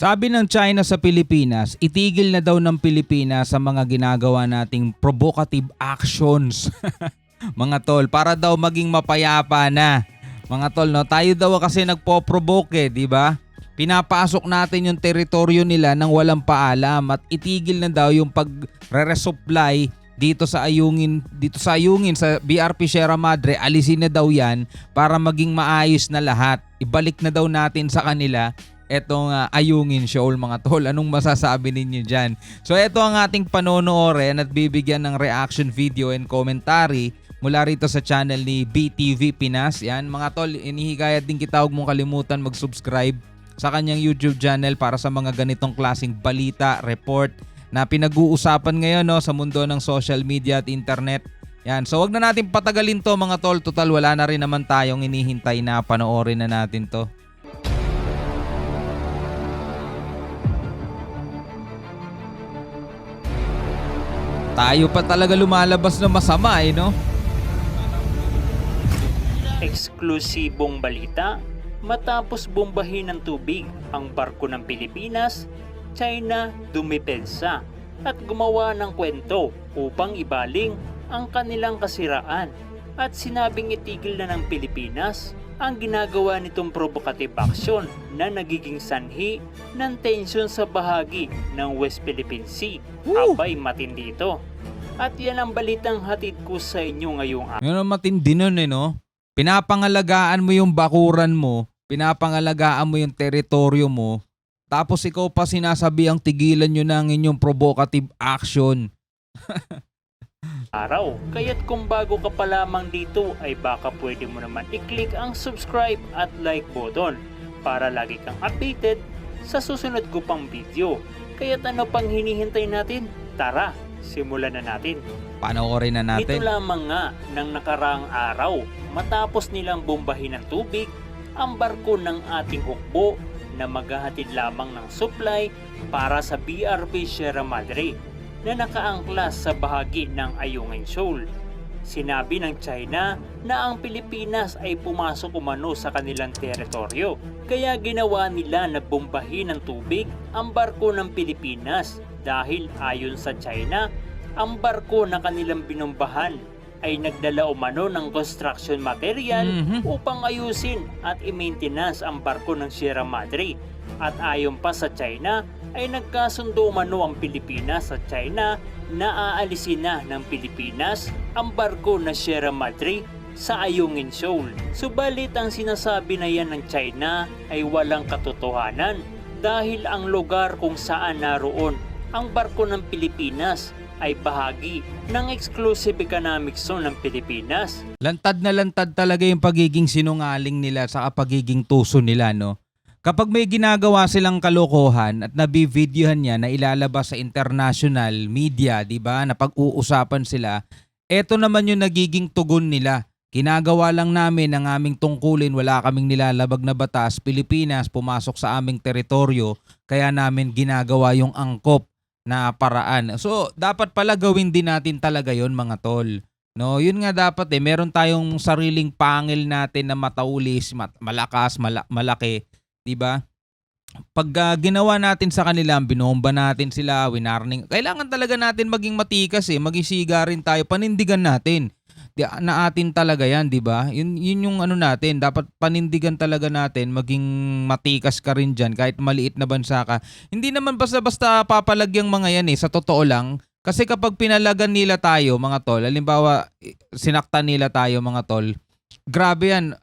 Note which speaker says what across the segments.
Speaker 1: Sabi ng China sa Pilipinas, itigil na daw ng Pilipinas sa mga ginagawa nating provocative actions. Mga tol, para daw maging mapayapa na. Mga tol, no, tayo daw kasi nagpo-provoke, di ba? Pinapasok natin yung teritoryo nila nang walang paalam at itigil na daw yung pag-resupply dito sa ayungin sa BRP Sierra Madre. Alisin na daw yan para maging maayos na lahat. Ibalik na daw natin sa kanila etong Ayungin Shoal, mga tol. Anong masasabi ninyo dyan? So ito ang ating panonoorin at bibigyan ng reaction video and commentary mula rito sa channel ni BTV Pinas. Yan mga tol, inihikayat din kita, huwag mong kalimutan mag-subscribe sa kanyang YouTube channel para sa mga ganitong klaseng balita, report na pinag-uusapan ngayon, no, sa mundo ng social media at internet. Yan, so wag na natin patagalin to, mga tol. Total wala na rin naman tayong inihintay na panoorin na natin to. Tayo pa talaga lumalabas na masama, no?
Speaker 2: Eksklusibong balita, matapos bombahin ng tubig ang barko ng Pilipinas, China dumipensa at gumawa ng kwento upang ibaling ang kanilang kasiraan at sinabing itigil na ng Pilipinas ang ginagawa nitong provocative action na nagiging sanhi ng tensyon sa bahagi ng West Philippine Sea. Abay, matindi ito. At yan ang balitang hatid ko sa inyo ngayong araw.
Speaker 1: Yan ang matindi nun, no? Pinapangalagaan mo yung bakuran mo, pinapangalagaan mo yung teritoryo mo, tapos ikaw pa sinasabi ang tigilan nyo ng inyong provocative action.
Speaker 2: Kaya't kung bago ka pa lamang dito ay baka pwede mo naman i-click ang subscribe at like button para lagi kang updated sa susunod ko pang video. Kaya't ano pang hinihintay natin? Tara, simulan na natin.
Speaker 1: Panoorin na natin.
Speaker 2: Ito lamang nga ng nakaraang araw matapos nilang bombahin ng tubig ang barko ng ating hukbo na maghahatid lamang ng supply para sa BRP Sierra Madre na nakaangklas sa bahagi ng Ayungin Shoal. Sinabi ng China na ang Pilipinas ay pumasok umano sa kanilang teritoryo, kaya ginawa nila na bombahin ng tubig ang barko ng Pilipinas dahil ayon sa China, ang barko na kanilang binombahan ay nagdala umano ng construction material upang ayusin at i-maintenance ang barko ng Sierra Madre. At ayon pa sa China, ay nagkasundo umano ang Pilipinas at China na aalisin na ng Pilipinas ang barko na Sierra Madre sa Ayungin Shoal. Subalit ang sinasabi na yan ng China ay walang katotohanan dahil ang lugar kung saan naroon ang barko ng Pilipinas ay bahagi ng exclusive economic zone ng Pilipinas.
Speaker 1: Lantad na lantad talaga yung pagiging sinungaling nila sa pagiging tuso nila, no? Kapag may ginagawa silang kalokohan at nabivideohan niya na ilalabas sa international media, di ba, na pag-uusapan sila, eto naman yung nagiging tugon nila. Ginagawa lang namin ang aming tungkulin, wala kaming nilalabag na batas, Pilipinas pumasok sa aming teritoryo, kaya namin ginagawa yung angkop na paraan. So, dapat pala gawin din natin talaga yon, mga tol. No, yun nga dapat meron tayong sariling pangil natin na mataulis, malakas, malaki. Diba? Pag ginawa natin sa kanila, binomba natin sila, winarning, kailangan talaga natin maging matikas, maging siga rin tayo, panindigan natin. Na atin talaga yan, diba? Yun yung ano natin, dapat panindigan talaga natin, maging matikas ka rin dyan, kahit maliit na bansa ka. Hindi naman basta-basta papalagyang mga yan sa totoo lang. Kasi kapag pinalagan nila tayo, mga tol, halimbawa, sinaktan nila tayo, mga tol, grabe yan,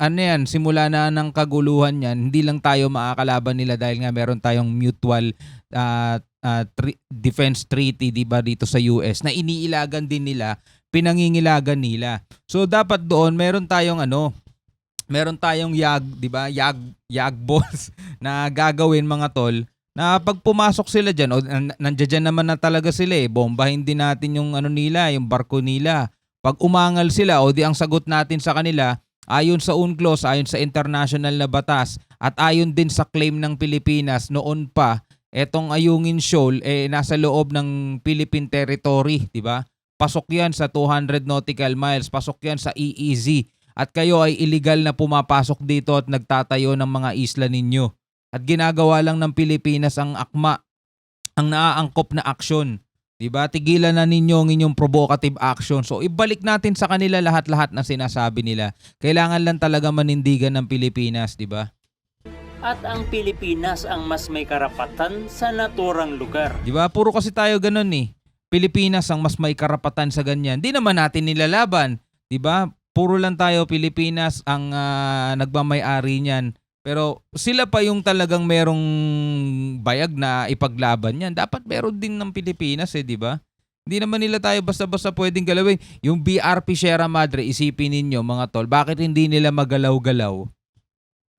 Speaker 1: simula na ng kaguluhan yan, hindi lang tayo makakalaban nila dahil nga meron tayong mutual defense treaty, diba, dito sa US na iniilagan din nila, pinangingilagan nila. So dapat doon meron tayong diba, yag balls na gagawin, mga tol, na pag pumasok sila diyan, o nandiyan naman na talaga sila, bombahin din natin yung nila, yung barko nila. Pag umangal sila, o di ang sagot natin sa kanila, ayon sa UNCLOS, ayon sa international na batas, at ayon din sa claim ng Pilipinas noon pa, etong Ayungin Shoal, nasa loob ng Philippine territory, di ba? Pasok yan sa 200 nautical miles, pasok yan sa EEZ, at kayo ay illegal na pumapasok dito at nagtatayo ng mga isla ninyo. at ginagawa lang ng Pilipinas ang akma, ang naaangkop na aksyon. 'Di ba? Tigilan na ninyo ang inyong provocative action. So ibalik natin sa kanila lahat-lahat na sinasabi nila. Kailangan lang talaga manindigan ng Pilipinas, 'di ba?
Speaker 2: At ang Pilipinas ang mas may karapatan sa naturang lugar.
Speaker 1: 'Di ba? Puro kasi tayo ganun eh. Pilipinas ang mas may karapatan sa ganyan. Di naman natin nilalaban, 'di ba? Puro lang tayo Pilipinas ang nagmamay-ari niyan. Pero sila pa yung talagang merong bayag na ipaglaban yan. Dapat meron din ng Pilipinas 'di ba? Hindi naman nila tayo basta-basta pwedeng galawin. Yung BRP Sierra Madre, isipin ninyo mga tol, bakit hindi nila magalaw-galaw?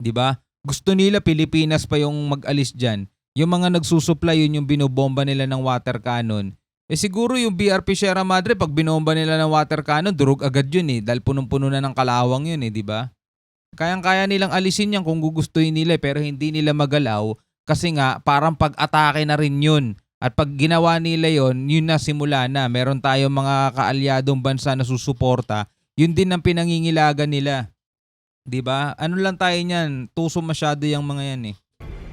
Speaker 1: 'Di ba? Gusto nila Pilipinas pa yung mag-alis diyan. Yung mga nagsusupply, yun yung binobomba nila ng water cannon. Siguro yung BRP Sierra Madre, pag binomba nila ng water cannon, durog agad yun dahil punong-puno na ng kalawang yun 'di ba? Kayang-kaya nilang alisin yan kung gugustuhin nila pero hindi nila magalaw kasi nga parang pag-atake na rin yun. At pag ginawa nila yun, yun na simula na. Meron tayong mga kaalyadong bansa na susuporta. Yun din ang pinangingilagan nila. 'Di ba? Ano lang tayo niyan? Tuso masyado yung mga yan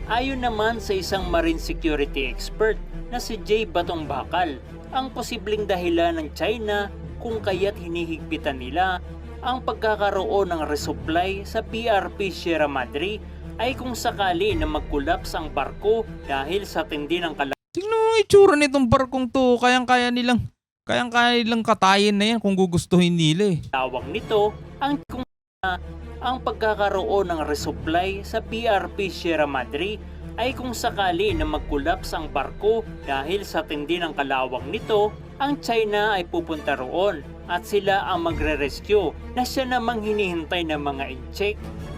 Speaker 2: Ayon naman sa isang marine security expert na si Jay Batong Bakal, ang posibleng dahilan ng China kung kaya't hinihigpitan nila ang pagkakaroon ng resupply sa BRP Sierra Madre ay kung sakali na mag-collapse ang barko dahil sa tindi ng
Speaker 1: Tingnan mo yung itsura nitong barkong to. Kayang-kaya nilang katayin na yan kung gugustuhin nila
Speaker 2: kalawang nito ang pagkakaroon ng resupply sa BRP Sierra Madre ay kung sakali na mag-collapse ang barko dahil sa tindi ng kalawang nito, ang China ay pupunta roon at sila ang magre-rescue na siya namang hinihintay ng mga incheck.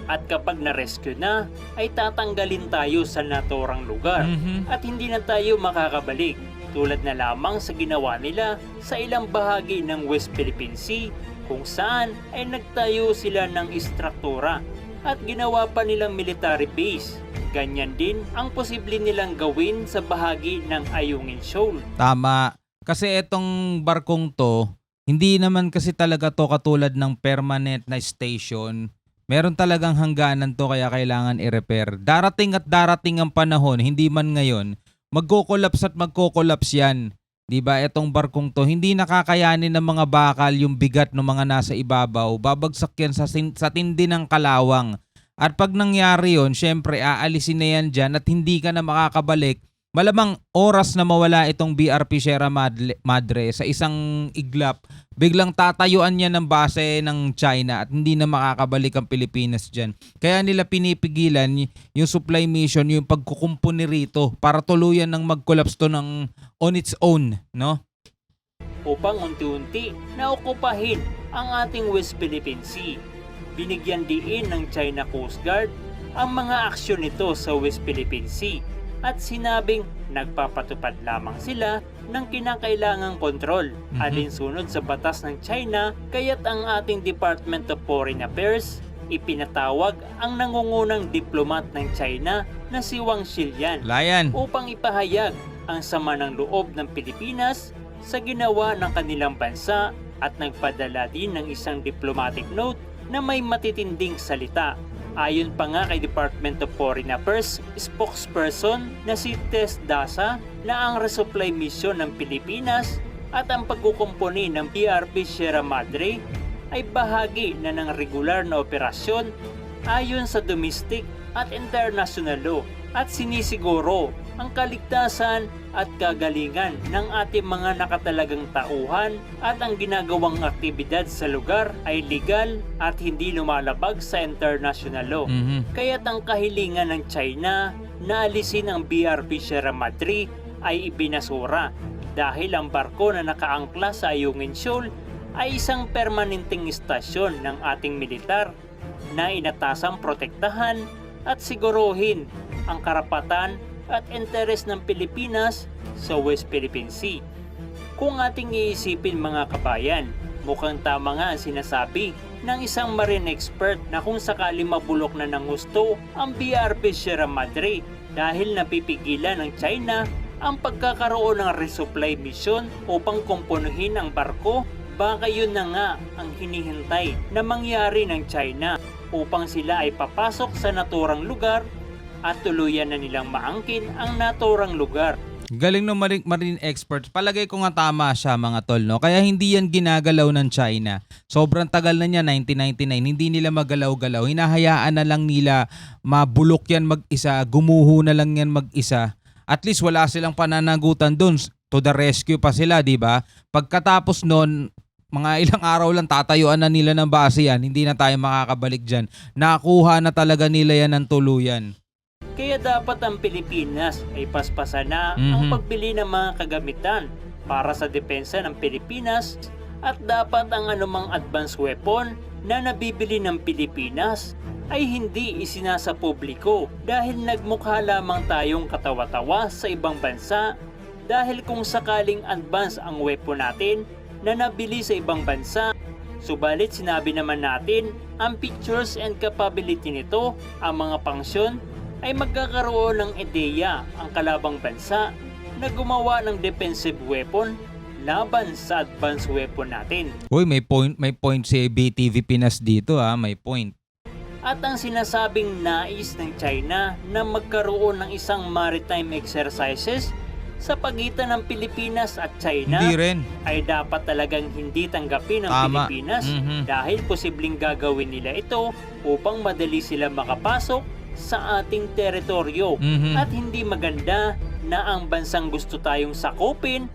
Speaker 2: At kapag na-rescue na, ay tatanggalin tayo sa naturang lugar at hindi na tayo makakabalik. Tulad na lamang sa ginawa nila sa ilang bahagi ng West Philippine Sea kung saan ay nagtayo sila ng istruktura at ginawa pa nilang military base. Ganyan din ang posible nilang gawin sa bahagi ng Ayungin Shoal.
Speaker 1: Tama. Kasi itong barkong to, hindi naman kasi talaga to katulad ng permanent na station. Meron talagang hangganan to kaya kailangan i-repair. Darating at darating ang panahon, hindi man ngayon, magko-collapse at magko-collapse yan. 'Di ba? Etong barkong to, hindi nakakayanin ng mga bakal yung bigat ng mga nasa ibabaw. Babagsak yan sa tindi ng kalawang. At pag nangyari yon, syempre aalisin na yan dyan at hindi ka na makakabalik. Malamang oras na mawala itong BRP Sierra Madre sa isang iglap, biglang tatayuan niya ng base ng China at hindi na makakabalik ang Pilipinas dyan. Kaya nila pinipigilan yung supply mission, yung pagkukumpuni rito para tuluyan ng mag-collapse to ng on its own, no?
Speaker 2: Upang unti-unti naokupahin ang ating West Philippine Sea. Binigyan diin ng China Coast Guard ang mga aksyon nito sa West Philippine Sea at sinabing nagpapatupad lamang sila ng kinakailangang kontrol alinsunod sa batas ng China, kaya't ang ating Department of Foreign Affairs ipinatawag ang nangungunang diplomat ng China na si Wang Xilian upang ipahayag ang sama ng loob ng Pilipinas sa ginawa ng kanilang bansa at nagpadala din ng isang diplomatic note na may matitinding salita. Ayon pa nga kay Department of Foreign Affairs spokesperson na si Tess Daza na ang resupply mission ng Pilipinas at ang pagkukumpuni ng BRP Sierra Madre ay bahagi na ng regular na operasyon ayon sa domestic at international law at sinisiguro ang kaligtasan at kagalingan ng ating mga nakatalagang tauhan at ang ginagawang aktibidad sa lugar ay legal at hindi lumalabag sa international law. Kaya't ang kahilingan ng China na alisin ang BRP Sierra Madre ay ibinasura dahil ang barko na nakaangkla sa Ayungin Shoal ay isang permanenteng istasyon ng ating militar na inatasang protektahan at siguruhin ang karapatan at interes ng Pilipinas sa West Philippine Sea. Kung ating iisipin mga kabayan, mukhang tama nga ang sinasabi ng isang marine expert na kung sakali mabulok na ng gusto ang BRP Sierra Madre dahil napipigilan ng China ang pagkakaroon ng resupply mission upang kumpunuhin ang barko, baka yun na nga ang hinihintay na mangyari ng China upang sila ay papasok sa naturang lugar at tuluyan na nilang maangkin ang naturang lugar.
Speaker 1: Galing ng marine experts. Palagay ko nga tama siya mga tol, no? Kaya hindi yan ginagalaw ng China. Sobrang tagal na niya, 1999. Hindi nila magalaw-galaw. Hinahayaan na lang nila mabulok yan mag-isa. Gumuho na lang yan mag-isa. At least wala silang pananagutan doon. To the rescue pa sila, di ba? Pagkatapos noon, mga ilang araw lang tatayuan na nila ng base yan. Hindi na tayo makakabalik dyan. Nakuha na talaga nila yan ng tuluyan.
Speaker 2: Kaya dapat ang Pilipinas ay paspasan na ang pagbili ng mga kagamitan para sa depensa ng Pilipinas at dapat ang anumang advanced weapon na nabibili ng Pilipinas ay hindi isinasa publiko dahil nagmukha lamang tayong katawa-tawa sa ibang bansa dahil kung sakaling advance ang weapon natin na nabili sa ibang bansa, subalit sinabi naman natin ang features and capability nito, ang mga pangsyon ay magkakaroon ng ideya ang kalabang bansa na gumawa ng defensive weapon laban sa advanced weapon natin.
Speaker 1: Uy, may point si BTV Pinas dito may point.
Speaker 2: At ang sinasabing nais ng China na magkaroon ng isang maritime exercises sa pagitan ng Pilipinas at China
Speaker 1: Hindi rin.
Speaker 2: ay dapat talagang hindi tanggapin ng
Speaker 1: Tama.
Speaker 2: Pilipinas dahil posibleng gagawin nila ito upang madali sila makapasok sa ating teritoryo at hindi maganda na ang bansang gusto tayong sakupin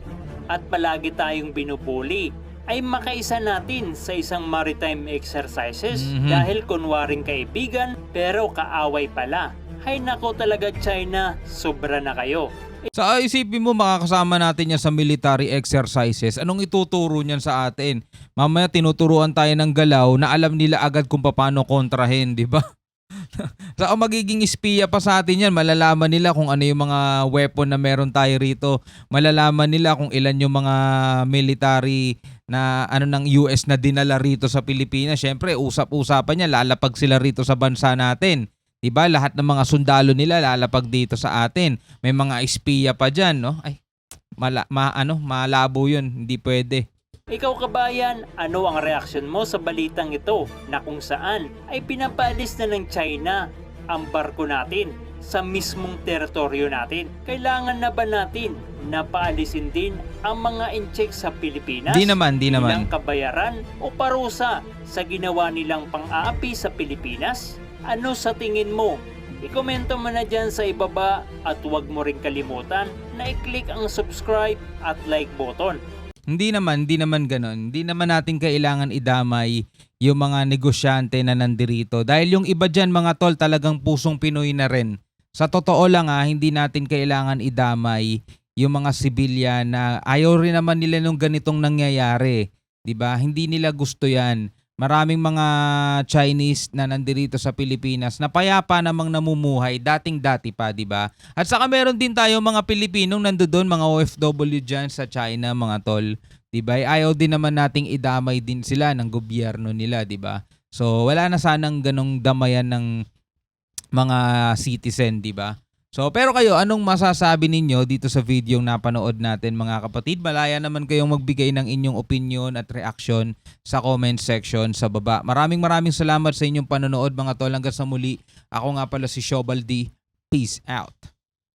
Speaker 2: at palagi tayong binubuli ay makaisa natin sa isang maritime exercises dahil kunwaring kaibigan pero kaaway pala. Hay nako talaga China, sobra na kayo.
Speaker 1: Sa isipin mo makakasama natin yan sa military exercises. Anong ituturo niyan sa atin? Mamaya tinuturuan tayo ng galaw na alam nila agad kung paano kontrahin, di ba? So magiging espiya pa sa atin yan. Malalaman nila kung ano yung mga weapon na meron tayo rito. Malalaman nila kung ilan yung mga military na ng US na dinala rito sa Pilipinas. Syempre, usap-usapan niya, lalapag sila rito sa bansa natin. Diba? Lahat ng mga sundalo nila lalapag dito sa atin. May mga espiya pa dyan, no? Ay, malabo yun. Hindi pwede.
Speaker 2: Ikaw kabayan, ano ang reaksyon mo sa balitang ito na kung saan ay pinapaalis na ng China ang barko natin sa mismong teritoryo natin? Kailangan na ba natin na paalisin din ang mga incheck sa Pilipinas?
Speaker 1: Di naman.
Speaker 2: Bilang kabayaran o parusa sa ginawa nilang pang-aapi sa Pilipinas? Ano sa tingin mo? I-komento mo na dyan sa ibaba at huwag mo rin kalimutan na i-click ang subscribe at like button.
Speaker 1: Hindi naman ganon. Hindi naman natin kailangan idamay yung mga negosyante na nandirito. Dahil yung iba dyan mga tol talagang pusong Pinoy na rin. Sa totoo lang hindi natin kailangan idamay yung mga sibilyan na ayaw rin naman nila nung ganitong nangyayari. Diba? Hindi nila gusto yan. Maraming mga Chinese na nandirito sa Pilipinas na payapa namang namumuhay, dating-dati pa, di ba? At saka meron din tayo mga Pilipinong nandoon, mga OFW dyan sa China, mga tol. Di ba? Ayaw din naman nating idamay din sila ng gobyerno nila, di ba? So, wala na sanang ganong damayan ng mga citizen, di ba? So, pero kayo, anong masasabi ninyo dito sa video napanood natin mga kapatid? Malaya naman kayong magbigay ng inyong opinion at reaction sa comment section sa baba. Maraming salamat sa inyong panonood mga tol. Hanggang sa muli, ako nga pala si Shobaldi. Peace out.